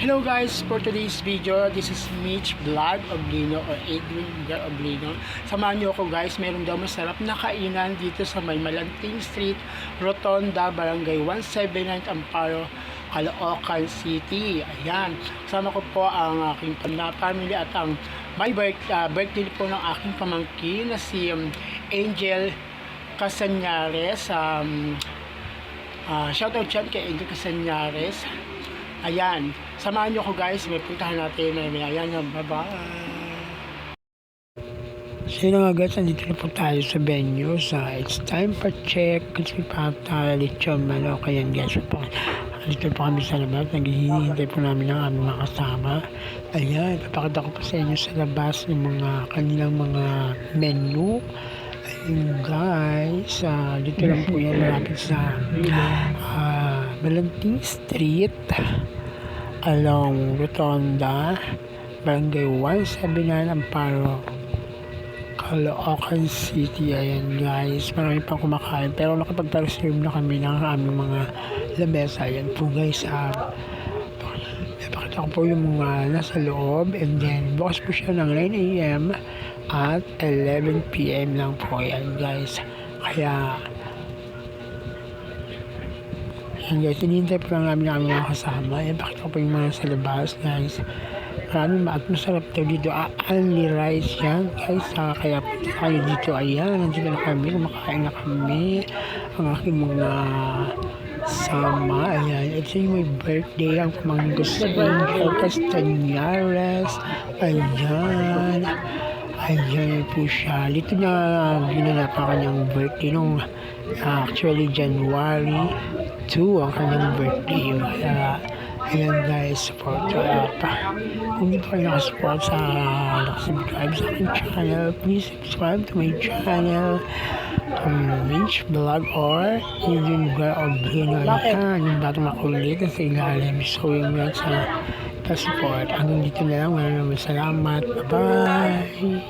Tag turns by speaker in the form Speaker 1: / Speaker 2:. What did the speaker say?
Speaker 1: Hello guys, for today's video, this is Mitch Vlog Oblino or Adrian Vlog Oblino. Samahan niyo ako guys, meron daw masarap na kainan dito sa may Malanting Street, Rotonda, Barangay 179, Amparo, Caloocan City. Ayan, kasama ko po ang aking family at ang birthday po ng aking pamangkin na si Angel Casañares. Shoutout dyan kay Angel Casañares. Ayan, samahan nyo ko guys, may puntahan natin. Ayan, bye-bye. So yun nga guys, nandito na po tayo sa venue. It's time for check. Kasi pa tayo lechon manok. Ayan guys, nandito po kami sa labas. Naghihintay po namin ang aming mga kasama. Ayan, papakita ko po sa inyo sa labas yung mga kanilang mga menu. Ayun guys, dito lang po yan malapit sa Malanting Street along Rotonda, Barangay 179, Amparo, Caloocan City. Ayan guys, marami pang kumakain pero nakapag-reserve na kami ng aming mga lamesa. Ayan po guys, napakita ko po yung mga nasa loob, and then bukas po siya ng 9 AM at 11 PM lang po. Ayan guys, kaya ayan guys, hinihintay po lang namin ang mga kasama. Ayan, pakita ko po yung mga sa labas guys. Maraming at masarap daw dito. Only rice yan guys. Kaya punta tayo dito. Ayan, nandito na kami. Kumakain na kami. Ang aking mga sama. Ayan, ito yung may birthday. Ang pamangkin ko sa Angel Casañares. Ayan. Ayan po siya. Dito na ginanap ang kanyang birthday nung actually January 2 ang kanyang birthday. Kaya ayan guys, support kung hindi pa kayo nakasupport nakasubscribe sa aking channel, please subscribe to my channel, Mitch Vlog or Adrian Vlog Oblino. Ayan, yung batang makulit na sa ilalim. So yung yan sa support. Hanggang dito na lang. Maraming salamat. Bye-bye.